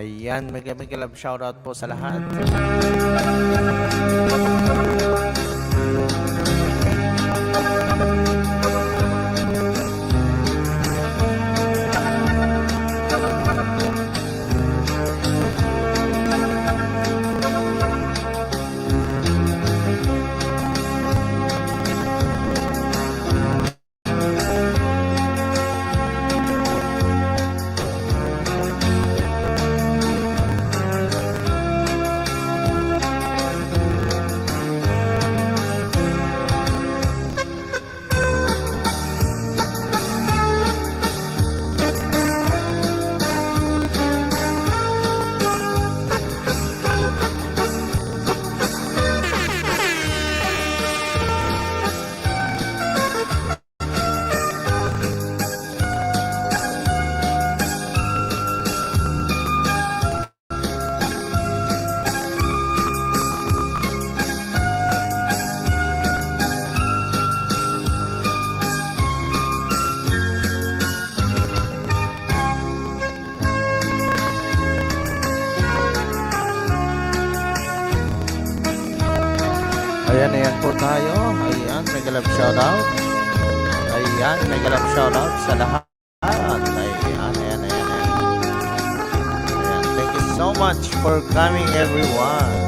Ayan, mega mega love shoutout po sa lahat. Ayan po tayo. Ayan, mega love shoutout. Ayan, mega love shoutout sa lahat. Ayan. Thank you so much for coming, everyone.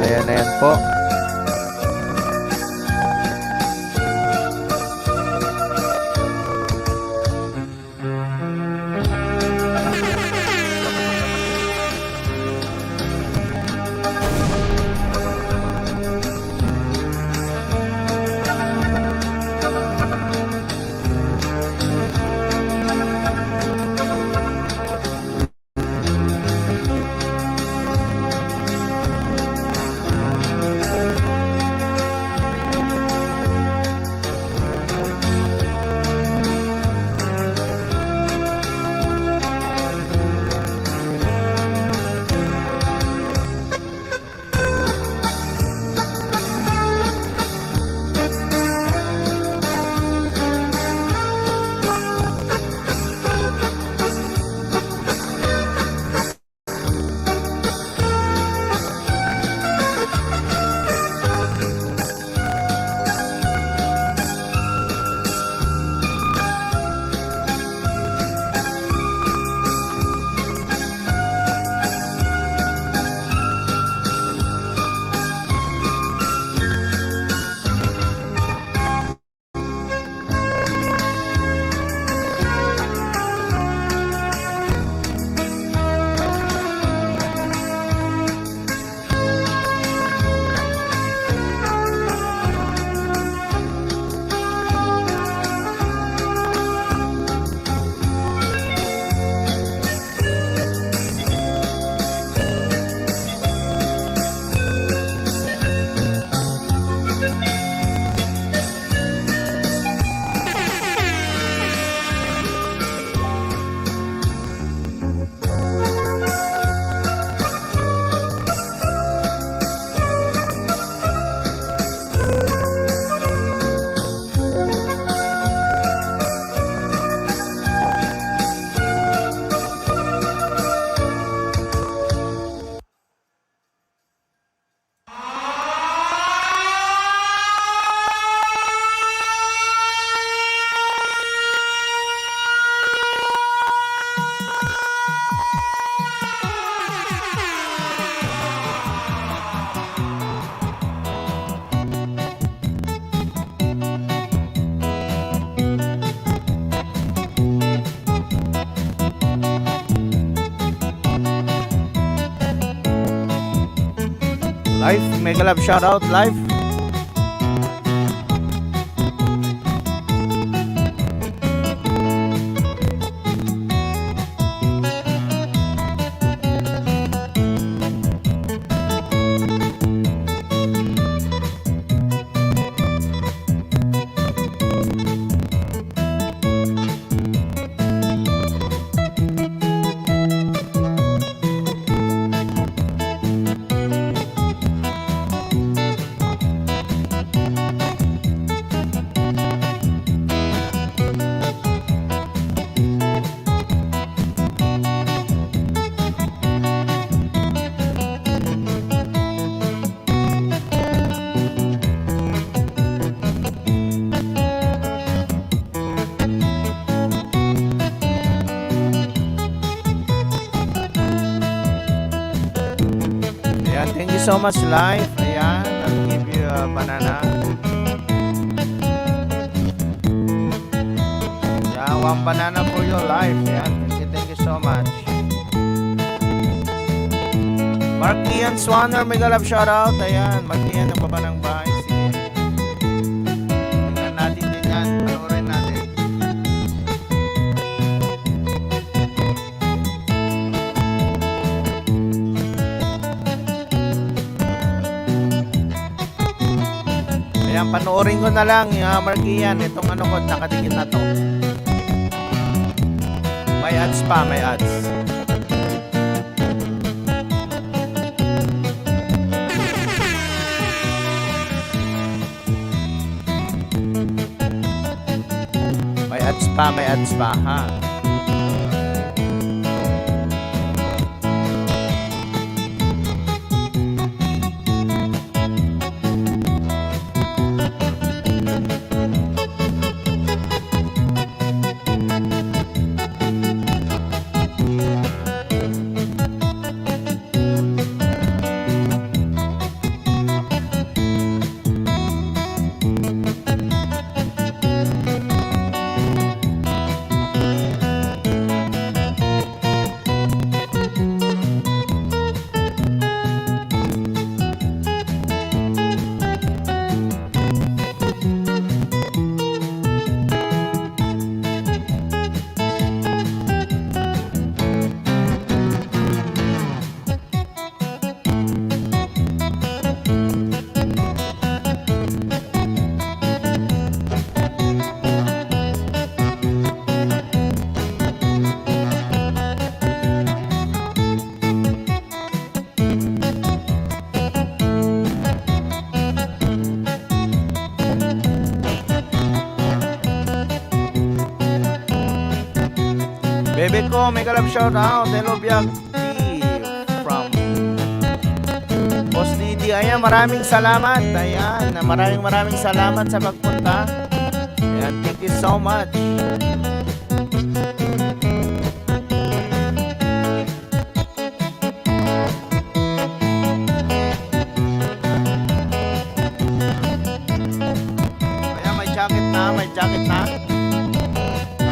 Ayan po. Live, mega love shoutout live. so much, life. Ayan, I'll give you a banana. Yeah, one banana for your life. Ayan, thank you so much. Mark Ian Swanner, mega love shoutout. Ayan, Mark Ian, ang baba ng bahay. Sige. Tingnan natin din yan. Panoorin natin. Ayan, panoorin ko na lang yung Mark Ian. Itong ano ko, nakadikit na to. May ads pa, may ads. May ads pa, ha? Bebe ko, mega love shout out. Hello, Biag from Boss Didi. Ayan, maraming salamat. Ayan, maraming salamat sa pagpunta. Ayan, thank you so much. Ayan, may jacket na.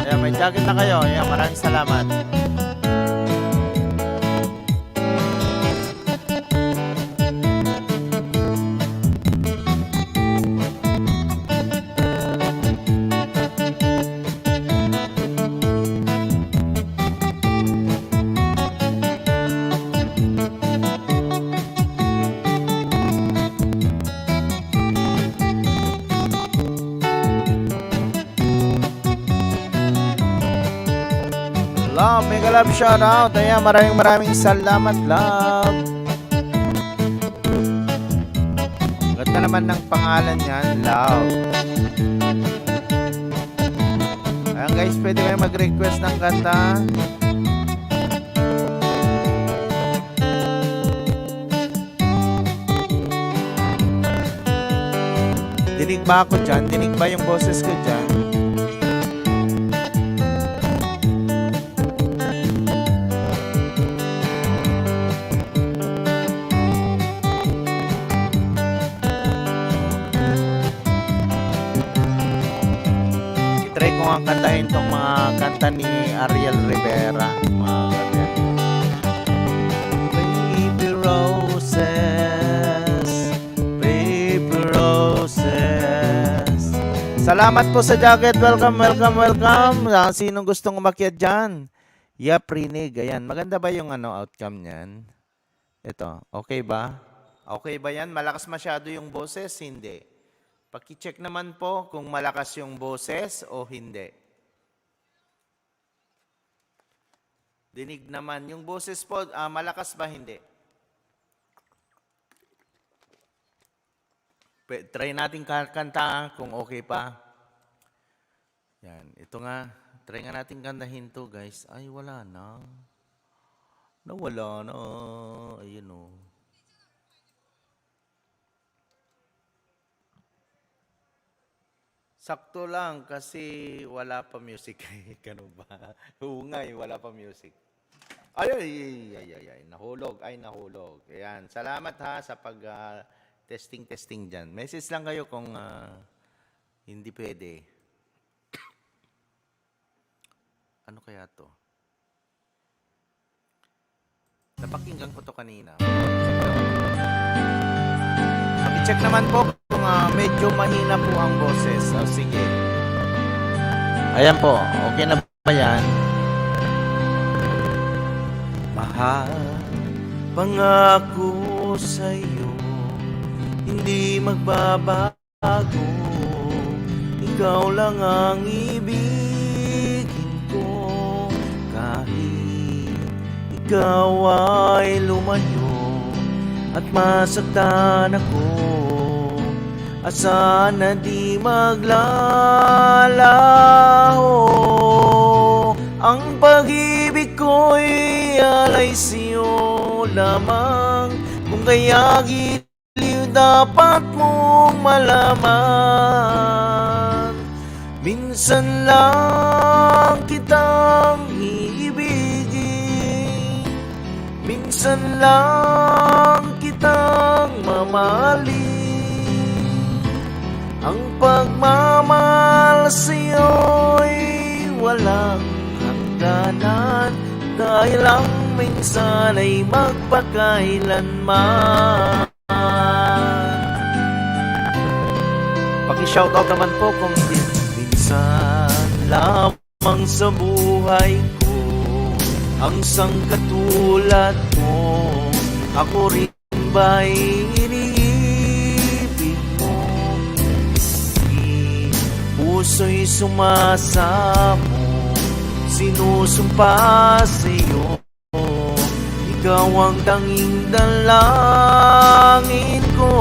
Ayan, may jacket na kayo. Ayan, maraming salamat. Love, mega love shout out. Ayan, maraming salamat, love. Ganda naman ng pangalan niyan, love. Ayan guys, pwede kayo mag-request ng kanta. Dinig ba ako dyan? Dinig ba yung boses ko dyan? Try ko nga kantahin tong mga kanta ni Ariel Rivera, mga ganyan. Baby roses, baby roses. Salamat po sa jacket. Welcome. Sinong gustong umakyat dyan? Yap, rinig. Ayan, maganda ba yung outcome niyan? Ito, okay ba? Okay ba yan? Malakas masyado yung boses? Hindi. Paki-check naman po kung malakas yung boses o hindi. Dinig naman. Yung boses po, malakas ba? Hindi. Try natin kanta kung okay pa. Yan. Ito nga. Try nga natin kantahin to, guys. Ay, wala na. Nawala na. Ayun o. Sakto lang kasi wala pa music. Ganun ba? Oo nga, wala pa music. Ay, ay, ay, ay, ay, nahulog, ay, nahulog. Ayan, salamat ha sa pag testing dyan. Message lang kayo kung hindi pwede. Ano kaya to? Napakinggan ko to kanina. Check naman po kung medyo mahina po ang boses. So, sige. Ayan po, okay na ba yan? Mahal, pangako sa'yo, hindi magbabago. Ikaw lang ang ibigin ko, kahit ikaw ay lumayo at masaktan ako, at sana di maglalaho. Ang pag-ibig ko'y alay sa'yo lamang, kung kaya giliw dapat mong malaman. Minsan lang kitang iibigin, minsan lang kitang mamahalin. Ang pagmamahal sa'yo'y walang hangganan, dahil ang minsan ay magpakailanman. Paki-shoutout naman po kung minsan lamang sa buhay ko ang sangkatulad mo, ako rin ba'y iniibig mo? Puso'y sumasamo, sinusumpa sa'yo, ikaw ang tanging dalangin ko.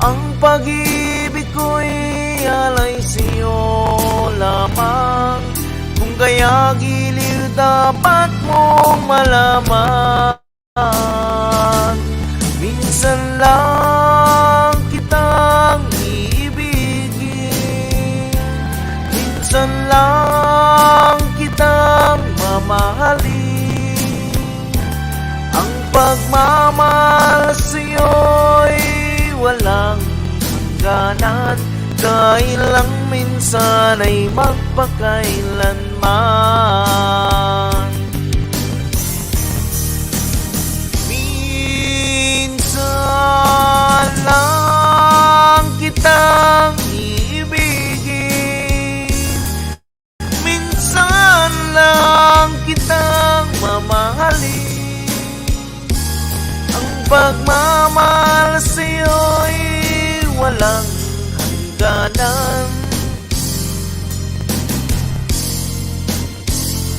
Ang pag-ibig ko'y alay sa'yo lamang, kung kaya giliw dapat mong malaman. Minsan lang kitang iibigin, minsan lang kitang mamahalin. Ang pagmamahal sa'yo'y walang hangganan, dahil lang minsan ay magpakailanman. Minsan lang kitang iibigin, minsan lang kitang mamahalin. Ang pagmamahal sa'yo'y walang hangganan.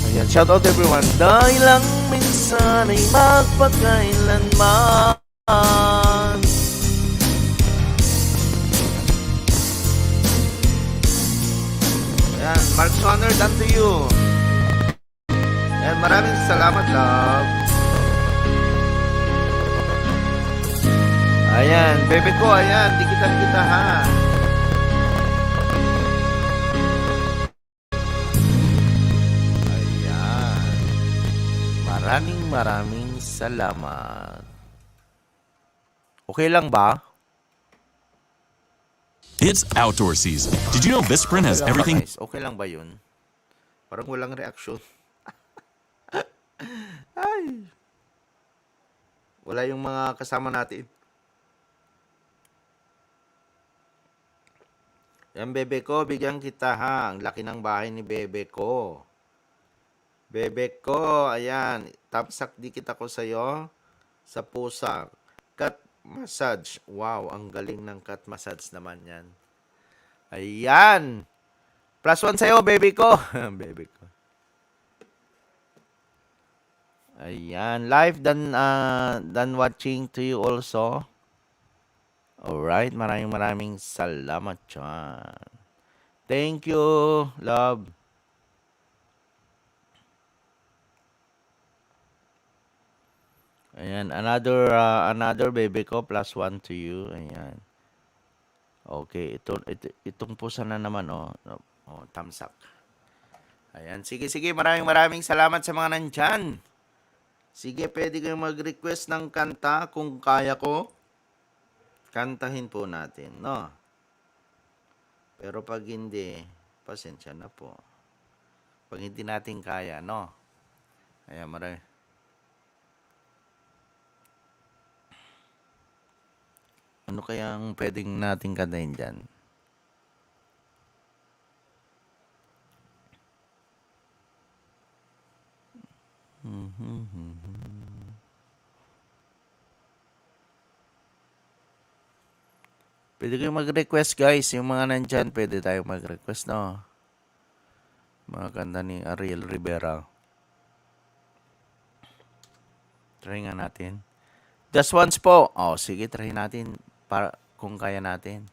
Ayan, shout out everyone. Dahil lang minsan ay magpakailanman. Ayan, Mark's honor done to you. Ayan, maraming salamat, love. Ayan, bebe ko, ayan, dikitan kita ha. Ayan. Maraming salamat. Okay lang ba? It's outdoor season. Did you know Visprint has Okay lang ba, everything? guys? Okay lang ba yun? Parang walang reaksyon. Ay. Wala yung mga kasama natin. Yan, bebe ko, bigyan kita ha. Ang laki ng bahay ni bebe ko. Bebe ko, ayan. Tapsak di kita ko sa'yo. Sa pusa. Cut massage. Wow, ang galing ng cut massage naman yan. Ayan. +1 sa'yo, baby ko. Baby ko. Ayan. Live done watching to you also. Alright. Maraming salamat dyan. Thank you, love. Ayan. Another baby ko. +1 to you. Ayan. Okay. Itong pusa na naman, oh. Oh, thumbs up. Ayan. Sige. Maraming salamat sa mga nandyan. Sige, pwede kayong mag-request ng kanta kung kaya ko. Kantahin po natin, no? Pero pag hindi, pasensya na po. Pag hindi natin kaya, no? Ayan, marami. Ano kayang pwedeng nating kantahin dyan? Pwede kayong mag-request, guys. Yung mga nandyan, pwede tayong mag-request, no? Mga kanta ni Ariel Rivera. Try nga natin. Just once po. Oh, sige, try natin para kung kaya natin.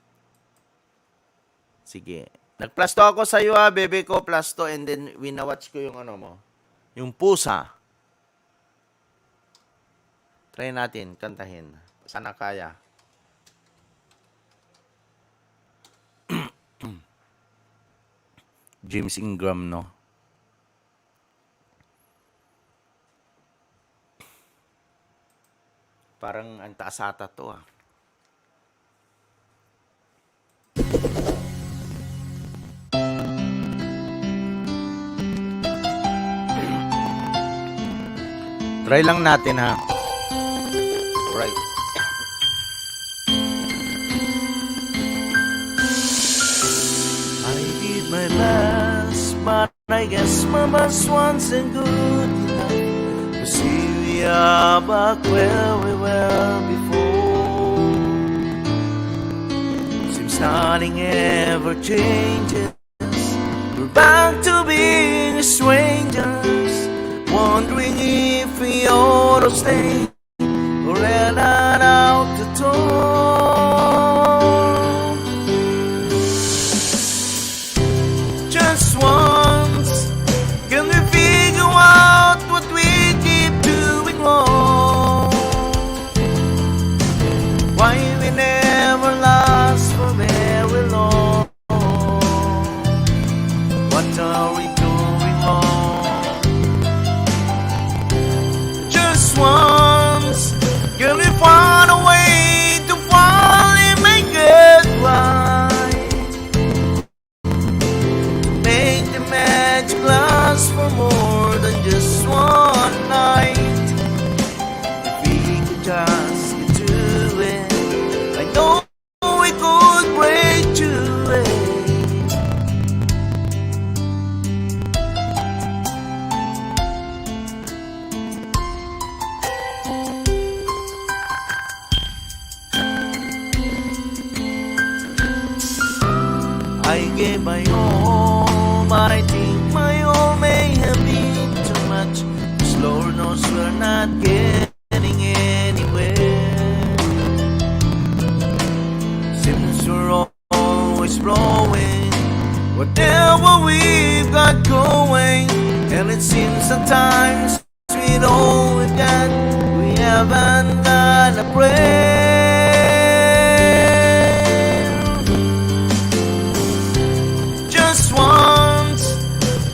Sige. Nag-plus to ako sa iyo, bebe ko. Plus to, and then winawatch ko yung ano mo. Yung pusa. Try natin, kantahin. Sana kaya. James Ingram, no? Parang ang taas-ata to, ah. Try lang natin, ha? Right. I did my best, but I guess mama's once and good enough to see we are back where we were before. Seems nothing ever changes. We're back to being strangers, wondering if we ought to stay or head out the door. Just once, can we figure out what we keep doing wrong? Why we never last for very long? What are we doing wrong? Just once, can we find a way to finally make it right? Make the magic last for more than just one night. If we could just get to it, I know we could break through it. I gave my all, but I think my all may have been too much. 'Cause Lord knows we're not getting anywhere. Seems we're always blowing whatever we've got going, and it seems sometimes with all we've got, we haven't got a prayer. Just once,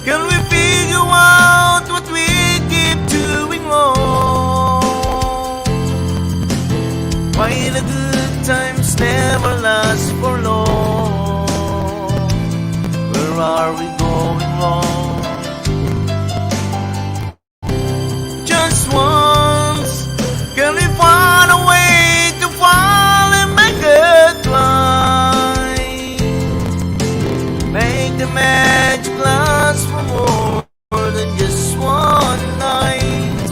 can we figure out what we keep doing wrong? Why the good times never last for long? Where are we going wrong? Just once, can we find a way to finally make it right? Make the magic last for more than just one night.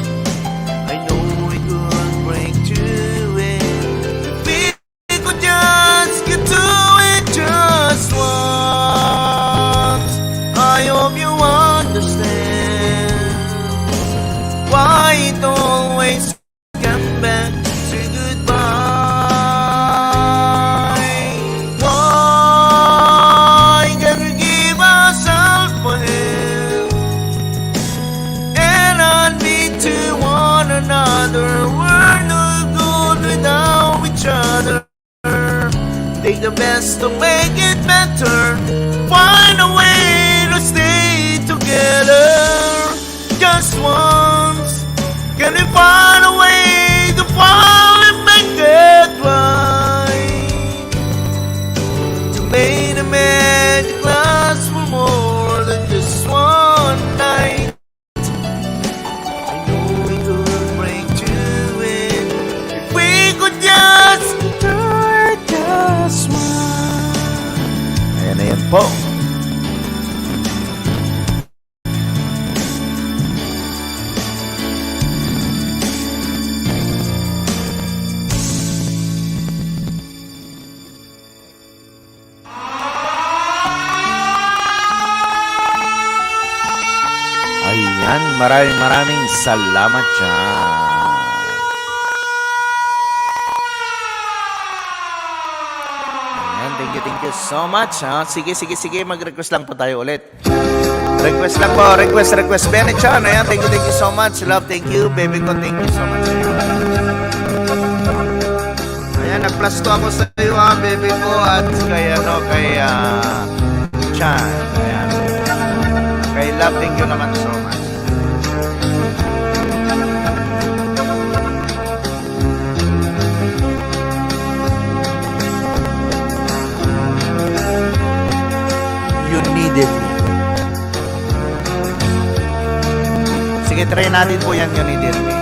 I know we could break through it if we could just get to it just once. I hope you understand why it always come back to say goodbye. Why can we give ourselves a hand and admit to one another we're no good without each other? Take the best to make it better. Find a way to stay together. Just once, can we Ayan, maraming salamat dyan. Ayan, thank you so much. Ha? Sige, mag-request lang po tayo ulit. Request lang po, request. Bennett Chan, ayan, thank you so much. Love, thank you. Baby ko, thank you so much. Ayan, nag-plus to ako sa iyo, ha, baby ko, at kay, Chan. Ayan. Kay Love, thank you naman so much. You needed me. Sige, try natin po yan, you needed me.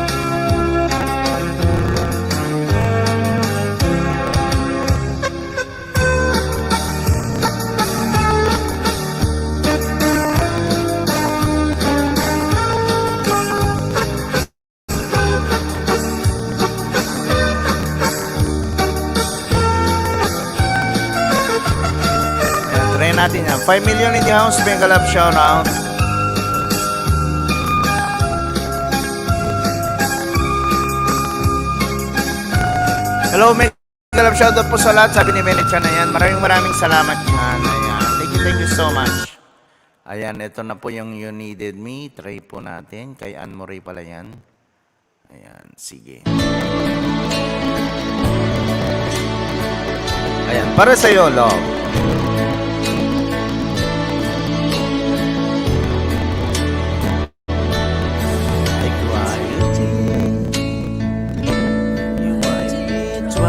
Try natin yan. 5 million in the house. Mega love shout out. Hello, mega love shout out po sa lahat. Sabi ni Bennett Chan na yan. Maraming salamat Chan. Ayan. Thank you so much. Ayan, ito na po yung You Needed Me. Try po natin. Kay Anne Moray pala yan. Ayan, sige. Ayan, para sa'yo, love. I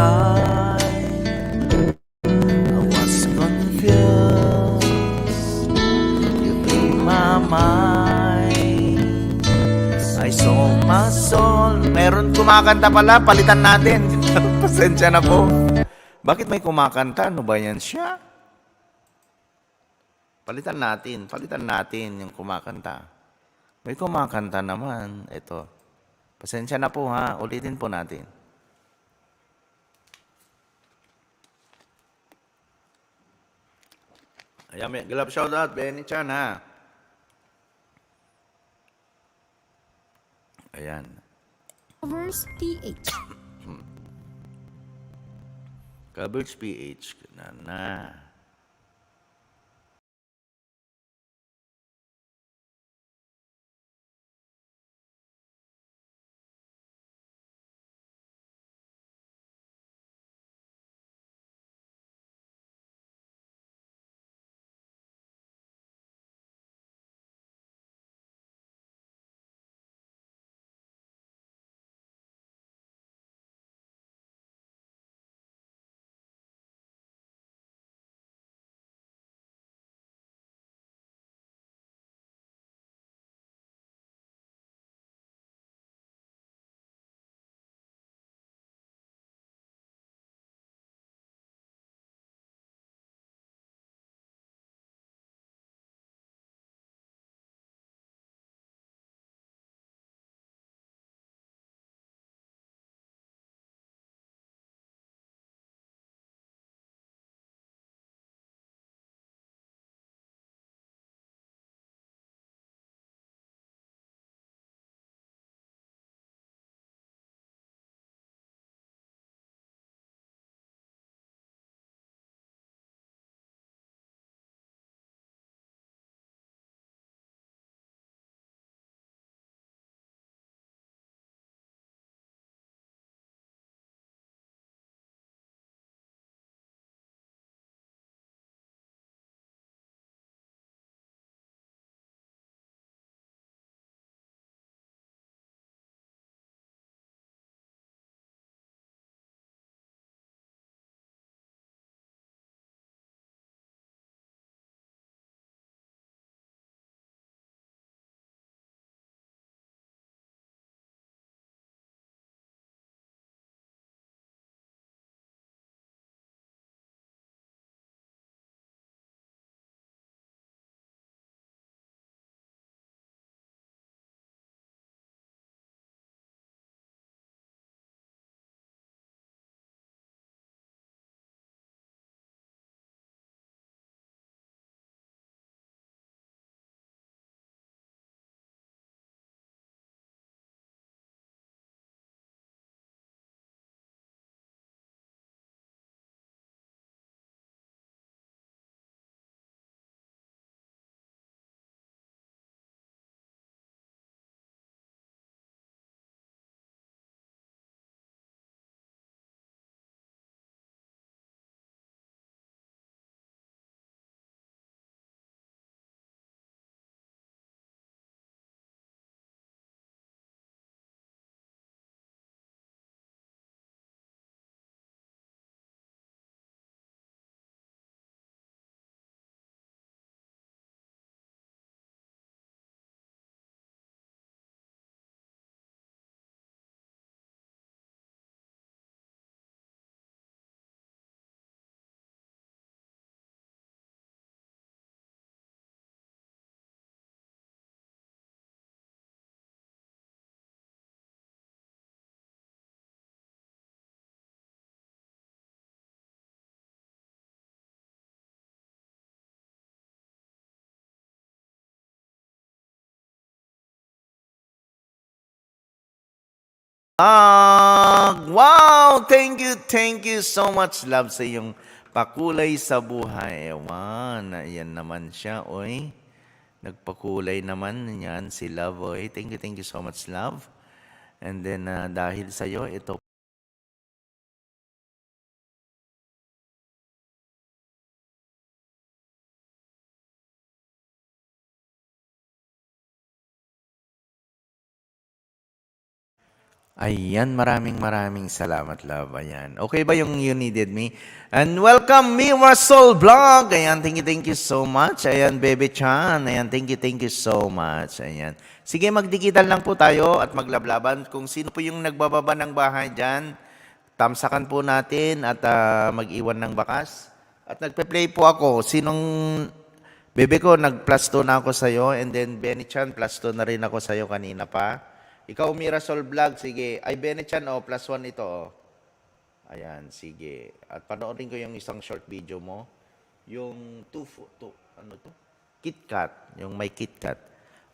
was confused. You blew my mind. I saw my soul. Meron kumakanta pala, palitan natin. Pasensya na po. Bakit may kumakanta? Ano ba yan siya? Palitan natin yung kumakanta. May kumakanta naman. Ito. Pasensya na po ha. Ulitin po natin. Ayan, may galap shoutout, Benny Chan, ha? Ayan. Covers PH. Covers PH. Na. Wow! Thank you so much, love, sa iyong pakulay sa buhay. Ewan, ayan naman siya, oy. Nagpakulay naman yan si Love, oy. Thank you so much, love. And then, dahil sa'yo, ito. Ayan, maraming salamat, love. Ayan. Okay ba yung You Needed Me? And welcome, Mira Soul Vlog. Ayan, thank you so much. Ayan, Bebe Chan. Ayan, thank you so much. Ayan. Sige, magdigital lang po tayo at maglablaban. Kung sino po yung nagbababa ng bahay dyan, tamsakan po natin at mag-iwan ng bakas. At nagpe-play po ako. Sinong Bebe ko, nag-plus 2 na ako sa'yo. And then, Benny Chan, plus 2 na rin ako sa'yo kanina pa. Ikaw, Mirasol Vlog, sige. Ay, Benechan, plus 1 ito, Ayan, sige. At panoorin ko yung isang short video mo. Yung ano to? KitKat. Yung may KitKat.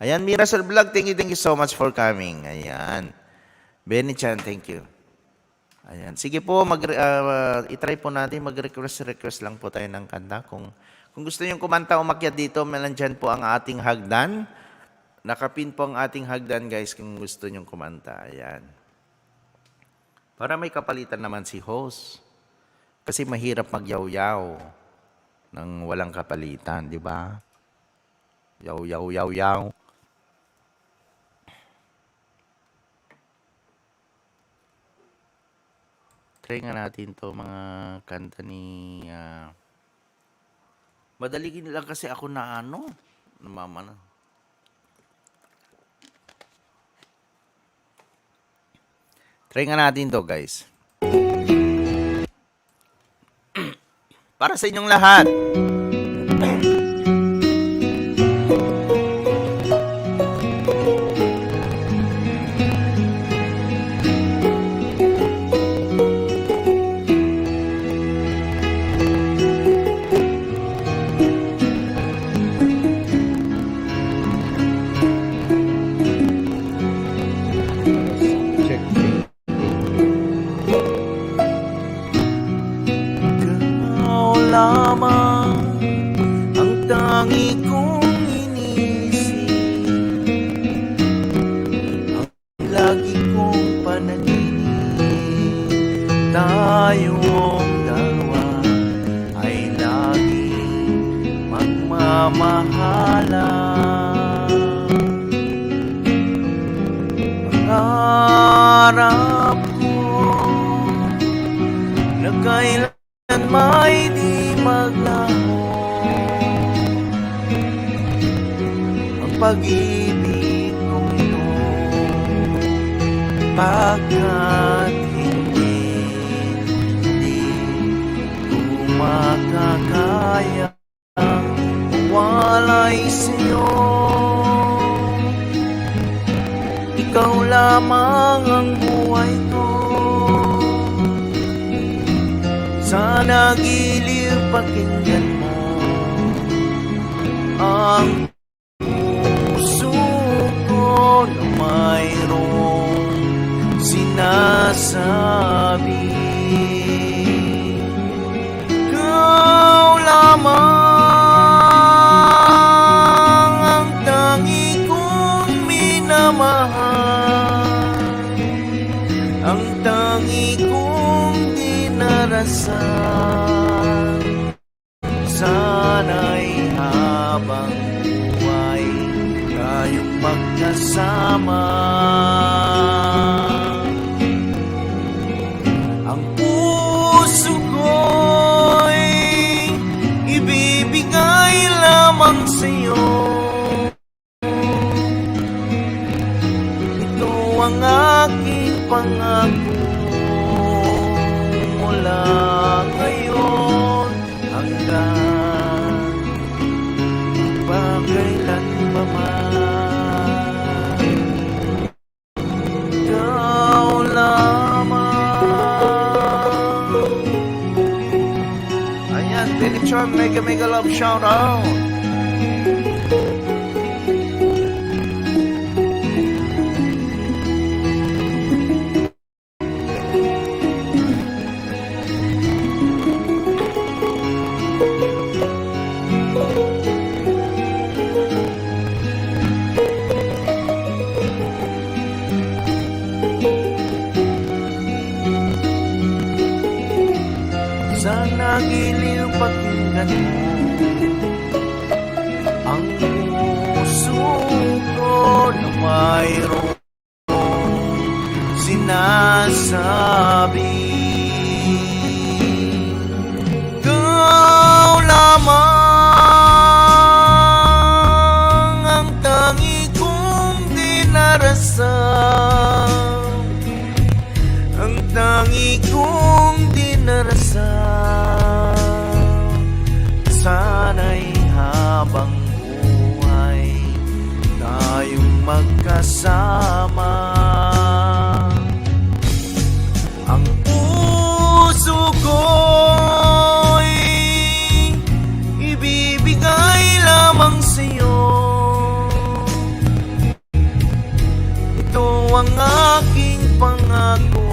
Ayan, Mirasol Vlog, thank you so much for coming. Ayan. Benechan, thank you. Ayan. Sige po, itry po natin, mag-request lang po tayo ng kanta. Kung gusto nyo kumanta, umakyat dito, melandyan po ang ating hagdan. Nakapin po ang ating hagdan, guys, kung gusto nyong kumanta. Ayan. Para may kapalitan naman si host. Kasi mahirap magyaw-yaw ng walang kapalitan, di ba? Yaw. Try nga natin to mga kanta ni... Madali lang kasi ako na namamana. Try nga natin to, guys. Para sa inyong lahat. Lamang ang tangi kong inisip, ang lagi kong panaginip, tayong dalawa ay laging magmamahalan. Pangarap ko na kailan may maglaho ang pag-ibig kong ito, pagkat hindi ko makakaya walay sa'yo. Ikaw lamang ang buhay ko. Sana giliw pakinggan mo ang puso ko na mayroong sinasabi. Ikaw lamang ang tangi kong minamahal, ang tangi kong dinarasan. Sana'y habang buhay tayong magkasama. Ang puso ko'y ibibigay lamang sa'yo. Ito ang aking pangako mula ngayon hanggang pagkailan pa man. Ikaw lamang. Ayan, Delichon, mega love shout out. mayroong sinasabi. Ikaw lamang ang tangi kong dinarasal, ang tangi kong dinarasal. Sana'y habang buhay tayong magkasama. Ang puso ko'y ibibigay lamang sa'yo. Ito ang aking pangako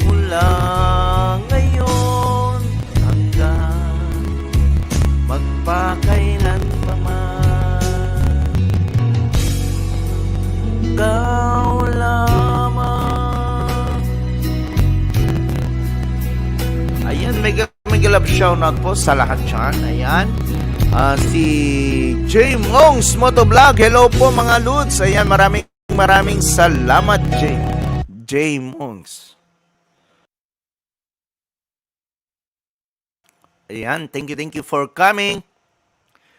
mula ngayon hanggang magpakailanpaman. Ikaw lamang. Ayan, mega love shoutout po sa lahat dyan. Ayan. Si J. Mongs Motovlog. Hello po mga Lods. Ayan, maraming salamat J. Mongs. Ayan, thank you for coming.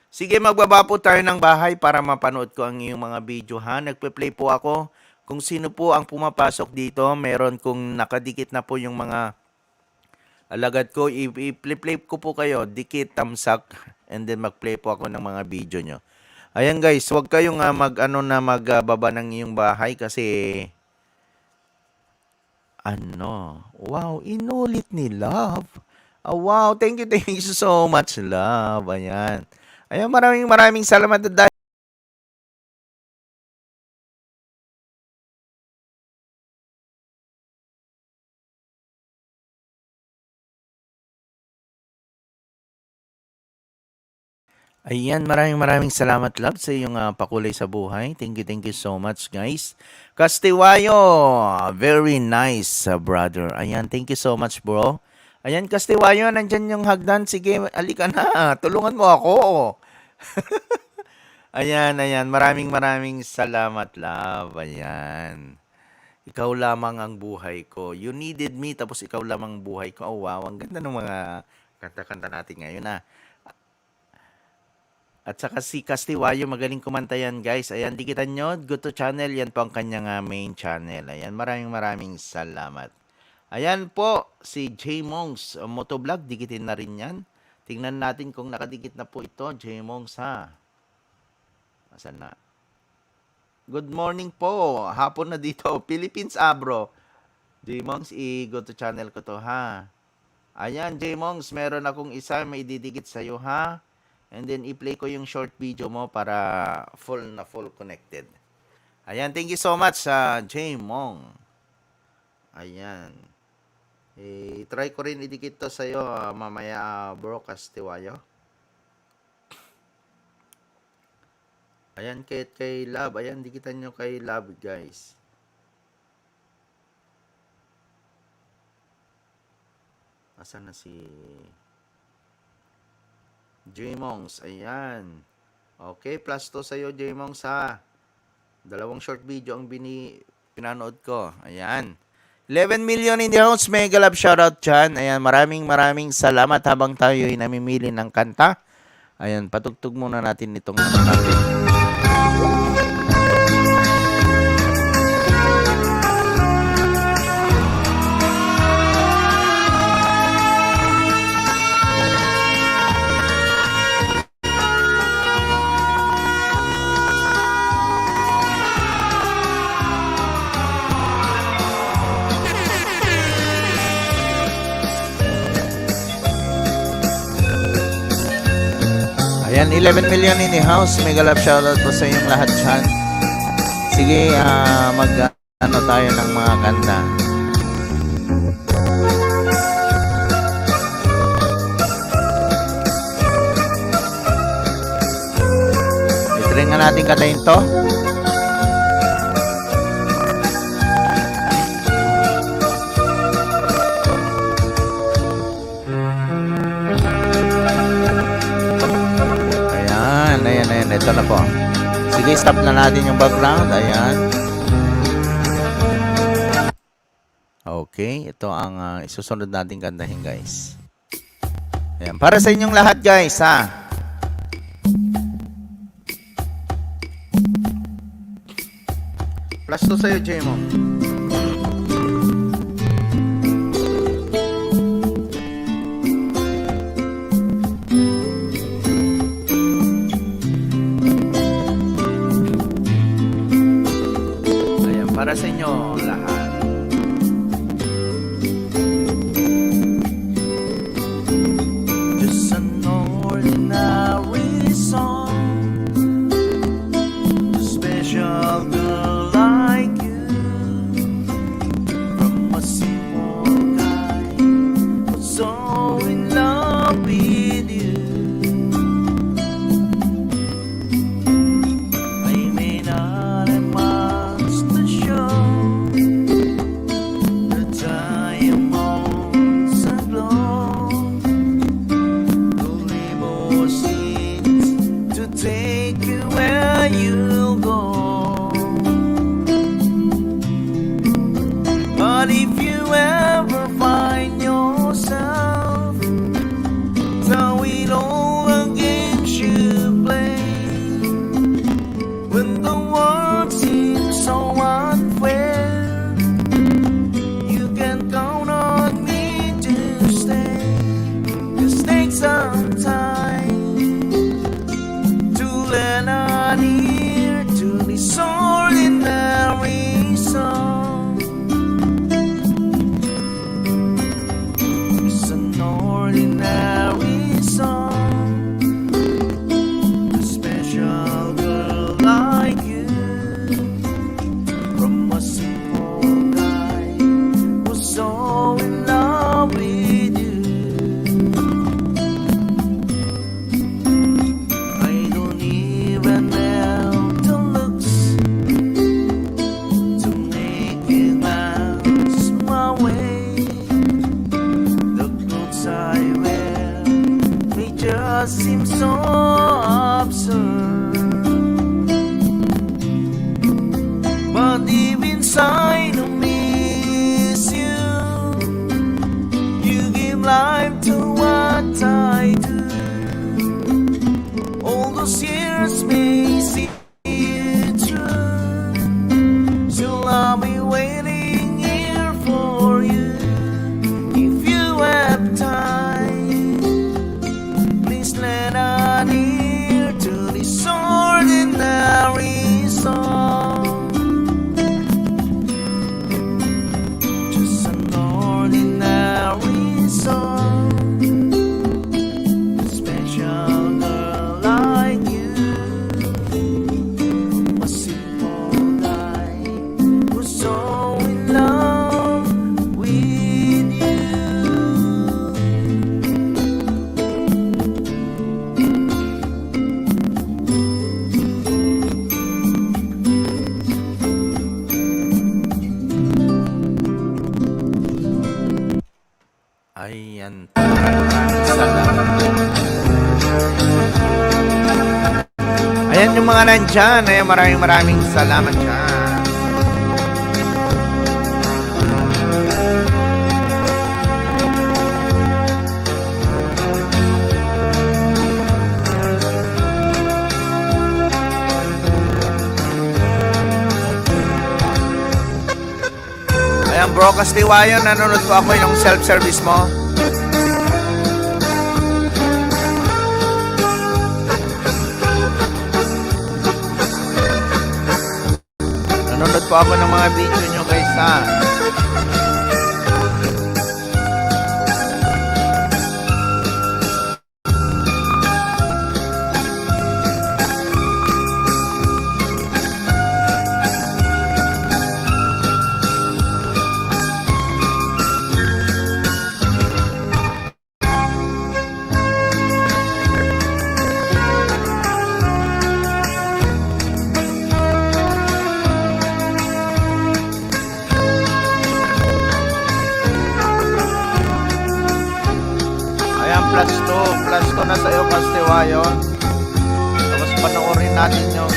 Sige, magbaba po tayo ng bahay para mapanood ko ang iyong mga video ha. Nagpe-play po ako. Kung sino po ang pumapasok dito, meron kung nakadikit na po yung mga alagad ko. I-play ko po kayo, dikit, tamsak, and then mag-play po ako ng mga video nyo. Ayan guys, huwag kayong magbaba ng iyong bahay kasi wow, inulit ni Love. Oh, wow, thank you so much, Love. Ayan. Ayan, maraming salamat dahil ayan, maraming salamat, Love, sa iyong pakulay sa buhay. Thank you so much, guys. Castiwayo, very nice, brother. Ayan, thank you so much, bro. Ayan, Castiwayo, nandyan yung hagdan. Sige, alika na. Tulungan mo ako. Ayan. Maraming salamat, Love. Ayan. Ikaw lamang ang buhay ko. You needed me, tapos ikaw lamang ang buhay ko. Oh, wow. Ang ganda ng mga kanta-kanta natin ngayon, ha. At saka si Castiwayo, magaling kumanta yan, guys. Ayan, dikitan nyo. Goto Channel, yan po ang kanyang main channel. Ayan, maraming salamat. Ayan po, si J. Mongs Motovlog, dikitin na rin yan. Tingnan natin kung nakadikit na po ito, J. Mongs, ha. Asan na? Good morning po. Hapon na dito. Philippines, bro. J. Mongs, i-go to channel ko to, ha. Ayan, J. Mongs, meron akong isa may didikit sa'yo, ha. And then, i-play ko yung short video mo para full connected. Ayan, thank you so much, J. Mong. Ayan. Try ko rin idikit to sa'yo mamaya, bro, Castiwayo. Ayan, kay Love. Ayan, dikitan nyo kay Love, guys. Asan na si J-Mongs? Ayan. Okay, plus to sa'yo, J-Mongs, ha. 2 short video ang pinanood ko. Ayan. 11 million in the house. Mega love shoutout dyan. Ayan, maraming salamat habang tayo ay namimili ng kanta. Ayan, patugtog muna natin itong natin. Ayan, 11 million in the house. Mega love shoutout po sa inyong lahat dyan. Sige, tayo ng mga kanta. I-try nga natin katayin to. Ayan, ito na po. Sige, stop na natin yung background. Ayan. Okay, ito ang isusunod nating kantahin, guys. Ayan, para sa inyong lahat, guys, ha. Plus 2 sa'yo, Jemo. Ayan, para sa inyo lahat. Just an ordinary song, a special girl like you, from a simple guy who's so in love with you. I may not have much to show, the diamonds aglow, the limousines to take you where you go. But if you ever find yourself throwing all the games you play, when the world seems so unfair, you can count on me to stay. Just take some time to lend an ear to this ordinary song. It's an ordinary song, a special girl like you, from a simple guy who's so in love with you. I don't even have the looks to make it glance my way. The clothes I wear may just seem so absurd, but deep inside of me is you. You give life to what I do. All those years may seem true, still I'll be waiting here for you. If you have time, please lend an ear to this ordinary song. Just an ordinary song, a special girl like you, a simple guy who's so in love with you. Ayan. Salamat. Ayan yung mga nandyan. Ayan, maraming salamat dyan. Ayan bro, Kastiwayon, nanonood po ako yung self-service mo. Nanonood po ako ng mga video nyo guys ha. plus 2 na sa'yo, Kastiwayon. Tapos panoorin natin yung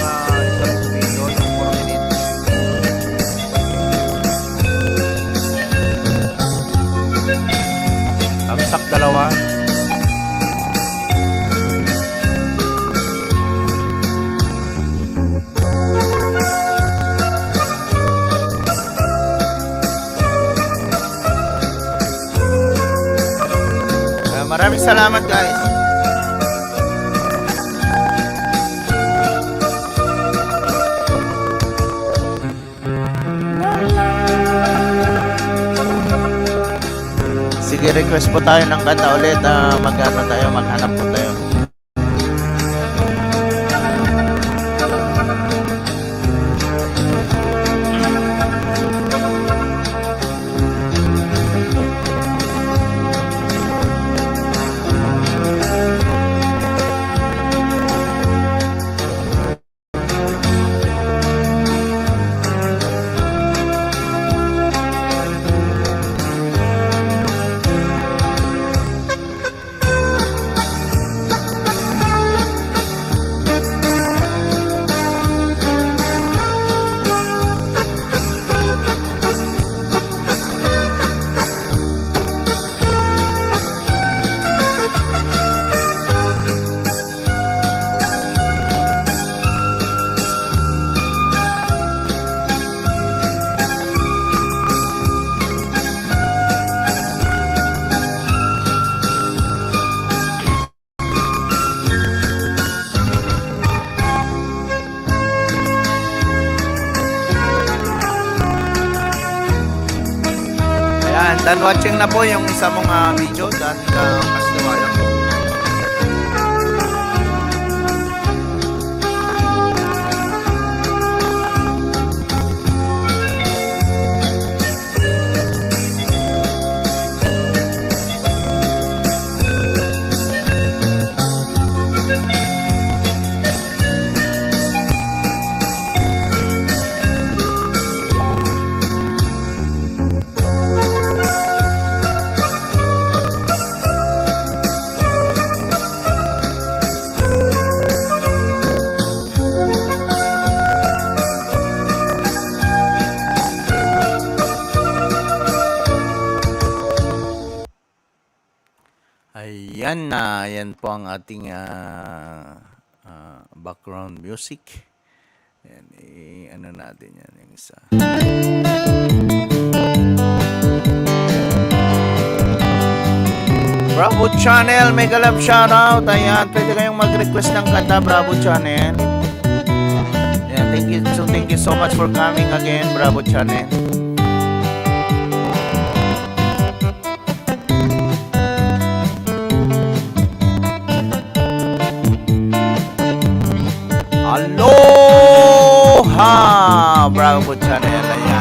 wasak dalawa. Maraming salamat guys. Sige, request po tayo ng kanta ulit. Maghanap po tayo. Ayan, done watching na po yung isa mong video. Dan mas liwanag po. Ayan po ang ating background music. Ayan, ano natin yan yung isa. Bravo Channel, mega love shoutout. Ayan, pwede kayong mag-request ng kanta, Bravo Channel. Ayan, thank you so much for coming again, Bravo Channel. Aloha! Bravo Channel. Ayan.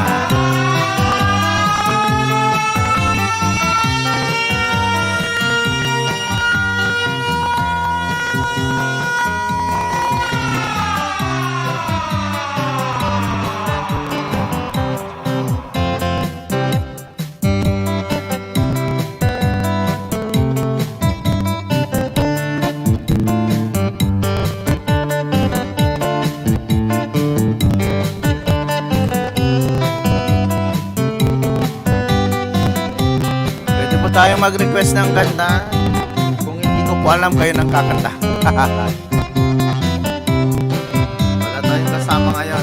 Tayong mag-request ng kanta. Kung hindi ko po alam, kayo nang kakanta. Wala tayong kasama ngayon.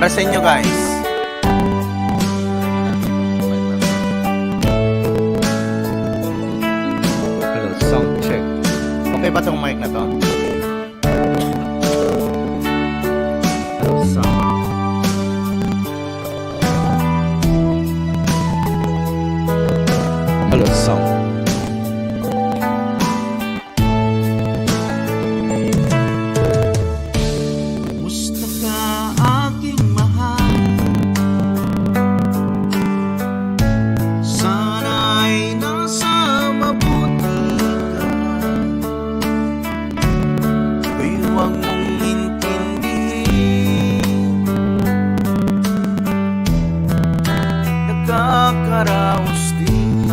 Para sa inyo, guys. Hello, sound check. Okay ba tong mic na to? Hello, sound. Hello, sound. Musta ka aking mahal? Sana'y nasa mabuti ka. Ay huwag mong intindihin, nagkakaraos din.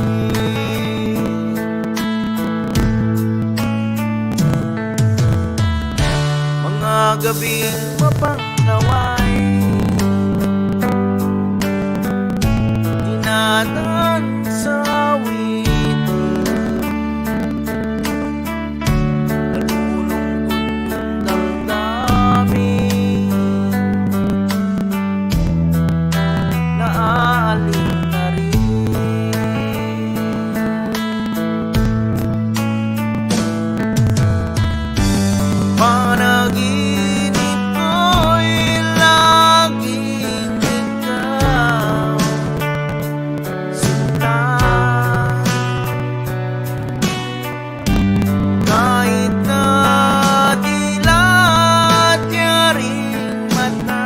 Mga gabing mapanglaway, dinadaan sa awitin, nalulungkot ng damdamin, naaaling na rin. Panaginip ko'y laging ikaw, sinta. Kahit na dilat niya ring mata.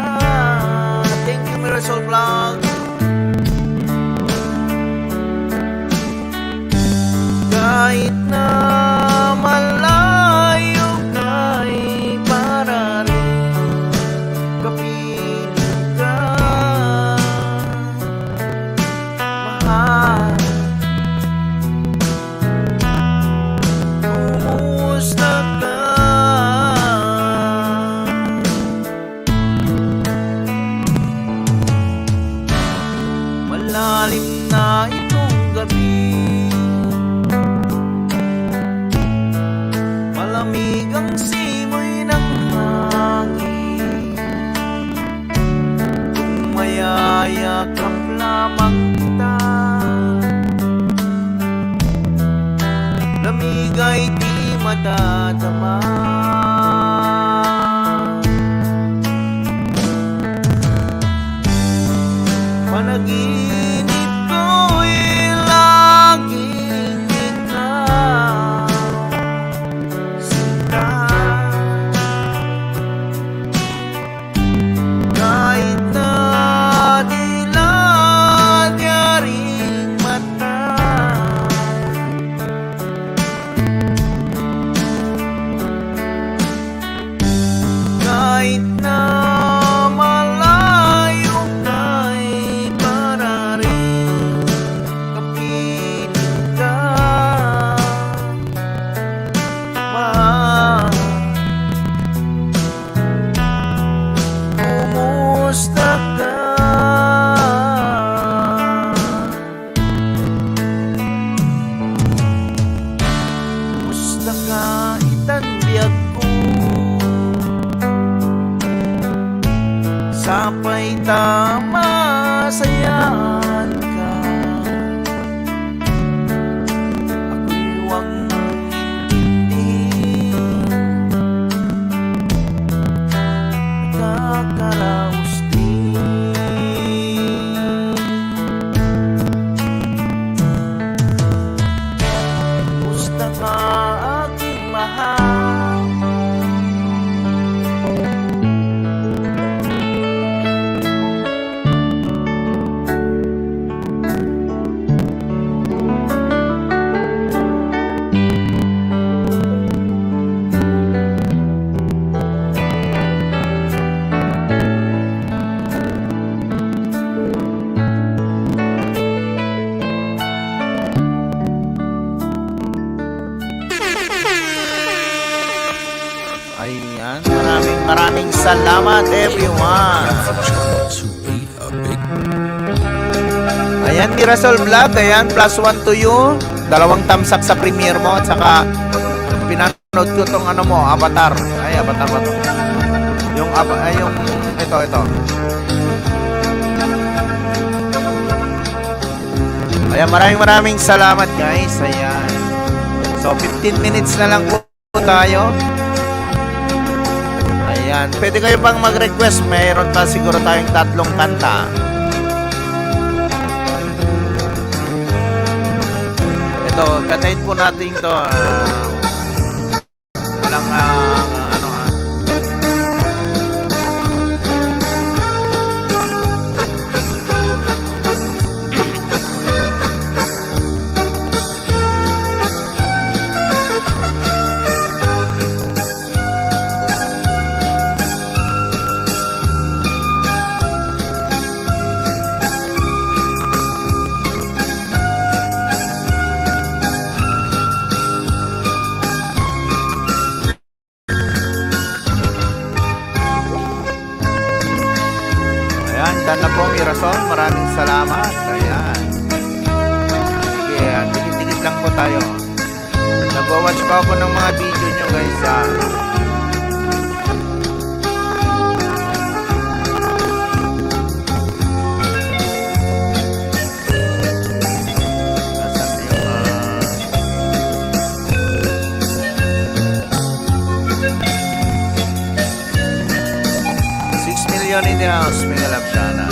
Thank you, Mirasol Vlog. Kahit na malayo ka'y para rin kapiling ka, mahal. Kumusta ka? Malalim na itong gabi, malamig ang simoy ng hangin. Kung mayayakap lamang kita, lamig ay di madadama. Panaginip ko'y laging ikaw, sinta. Kahit na dilat niya ring mata, kahit na malayo ka'y para rin kapiling ka, mahal. Kumusta ka? Kumusta ka, itanbiyag ko? Sapay tama sayan ka. Ako'y huwag mong intindihin, nagkakaraos din. Kumusta ka aking mahal? Ayan, maraming salamat everyone. Ayan, Mirasol Vlog, ayan, +1 to you. 2 thumbs up sa premiere mo at saka pinanood ko tong ano mo, Avatar. Ay, Avatar ba to? Yung ito. Ayan, maraming salamat guys. Ayan. So, 15 minutes na lang po tayo. Ayan. Pwede kayo pang mag-request. Mayroon pa siguro tayong 3 kanta. Ito, kantahin po natin ito. Walang, ano 'Yan na po, Mirasol. Maraming salamat. Ayan. Sige, dikit-dikit lang po tayo. Nag-watch pa ako ng mga video nyo, guys. Million in the house, may galap siya na.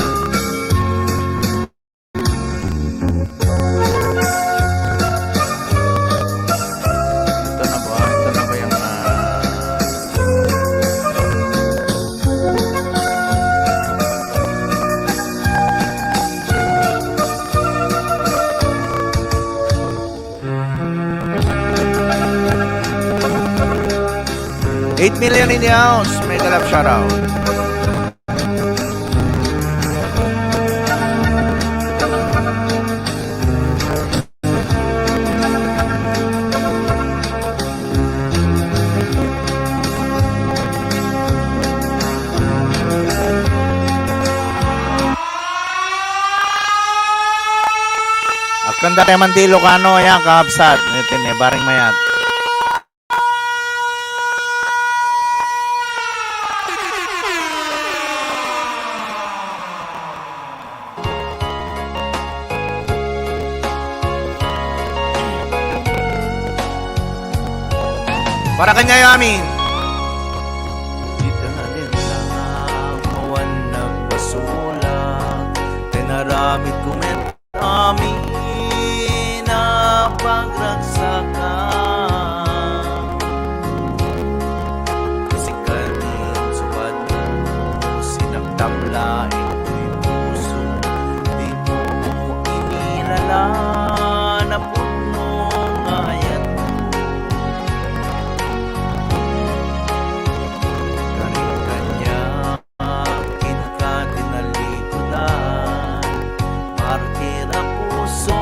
Ito na ba yung 8 million in the house, may galap shout out. Kanda tayo Mandilo Kano, ayan, kaabsat. Ito ni Baring Mayat. Para kanya yamin. Dito na din lang mawan nagbasula. Tinaramit kumet amin. Pagragsakan kasi kanin subad mo sinagtamlaing ko'y puso di mo inilala na puno ngayon kanin kanya kinka tinalikudan markira puso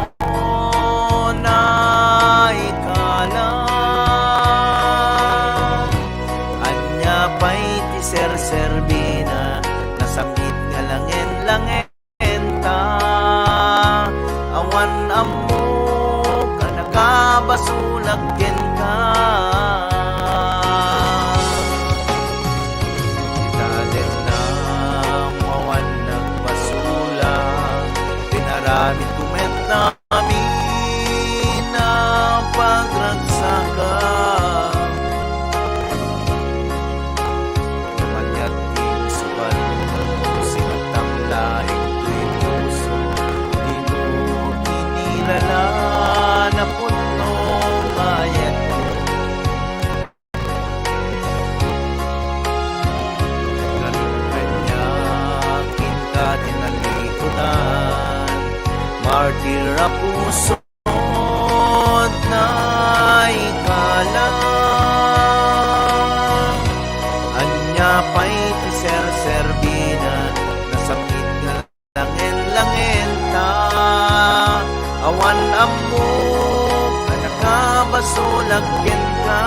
Serbina nasakit nga langen ta awan amo ka nakabasulag ken ka dalen na awan nagbasula pinaramit kumet namin na pagragsakan na puno bayan kanya kinka tinalikudan martir na puso na ikala anya pa'y tiser-serbina nasakit nga langen ta awan amo ka nakabasulag ken ka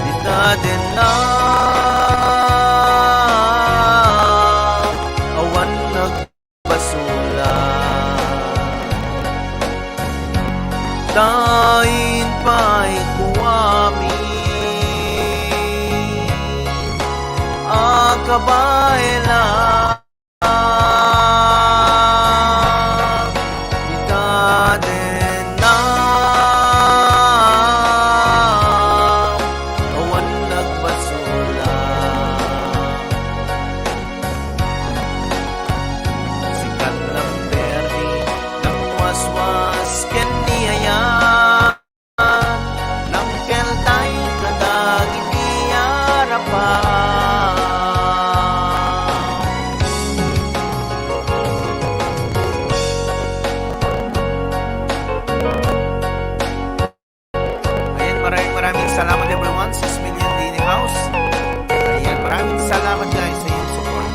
dita din na awan nagbasulag dain pa'y kuwami kabaila kita din na awan nagbasula sikat ng berni ng waswas keniyaya ng keltay kadagit Ayan, maraming salamat everyone. 6 million din in house. Ayan, maraming salamat guys sa iyong support.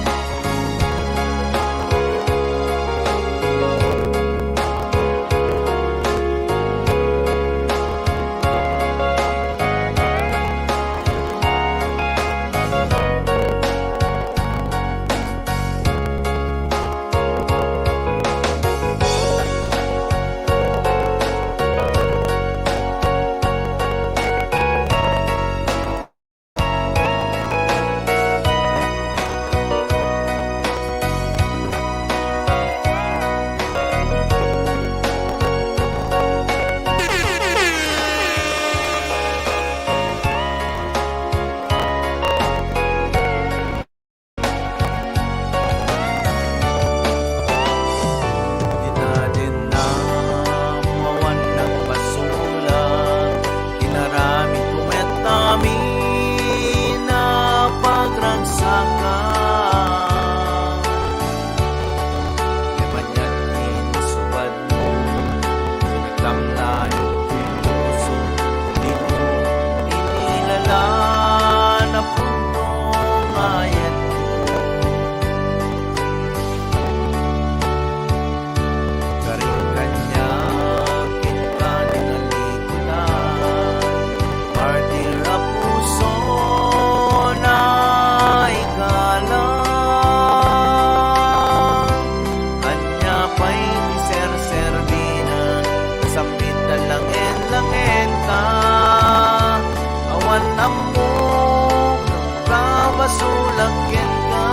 Sulagyan ka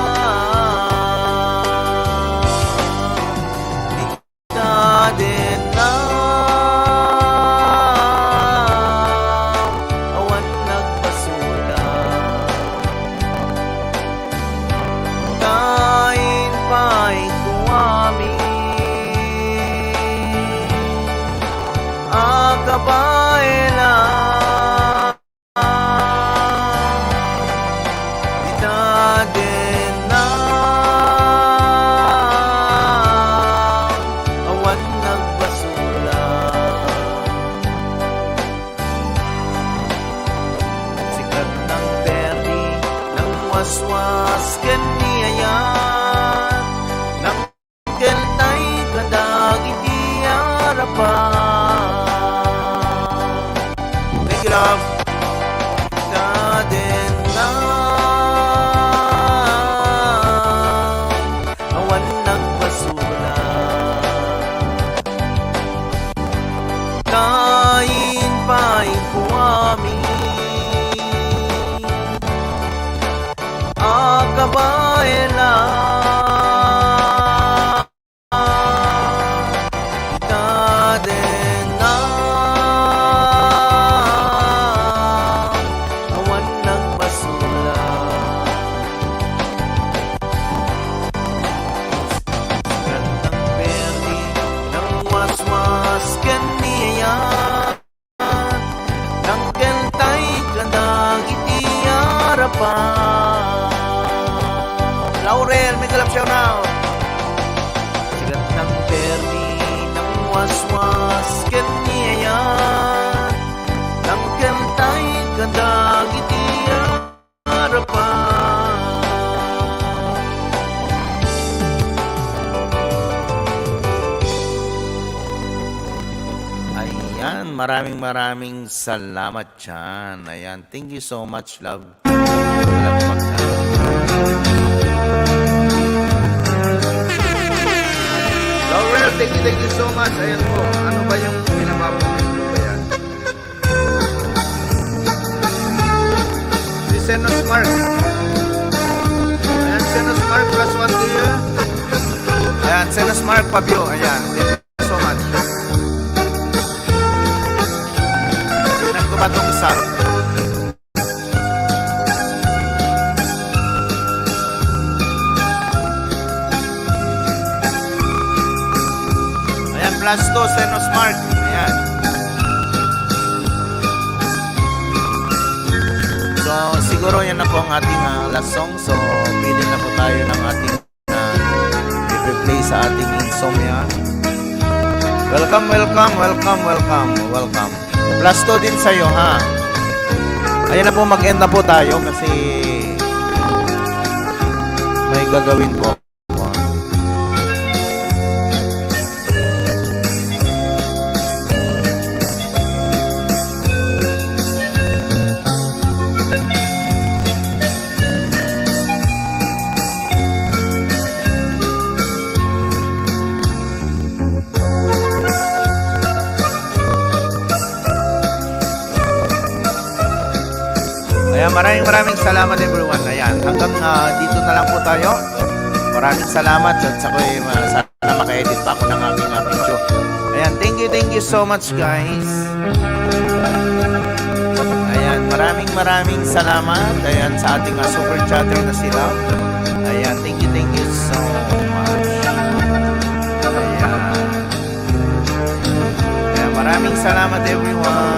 Ika din na awan nagbasula kain pa'y kuwami akabaila waswas kaniyayan ng keltay kadagit iyarapan. Thank you, love. Kaden na awan nagbasula kain pa'y kuwami akabaila kita din na awan nagbasula gandang berni ng waswas kaniya ng keltay kadagit iyarapan. Laurel, may galap siya now. Sigat ng berni, ng waswas, kaniya ng keltay, kadagit iyarapan. Ayan, maraming salamat dyan. Ayan, thank you so much, love. Salamat sa Laurel, thank you so much. Ayan po, ano ba yung pinamabot mo ba yan? Si Senos Mark. Senos Mark, plus 1 to you. Ayan, Senos Mark, Fabio. Ayan, thank you so much. Tignan ko ba itong isa? Ayan, plus 2, Senos Mark. Ayan. So, siguro yan na po ang ating last song. So, pili na po tayo ng ating i-play sa ating Insomnia. Welcome, welcome, welcome, welcome, welcome. Plus 2 din sa'yo, ha? Ayan na po, mag-end na po tayo kasi may gagawin po. Ayan, maraming salamat everyone. Ayan, hanggang dito na lang po tayo. Maraming salamat at sana maka-edit pa ako ng aking video. Ayan, thank you so much guys. Ayan, maraming salamat. Ayan, sa ating super chatter na sila. Ayan, thank you so much. Ayan. Ayan, maraming salamat everyone.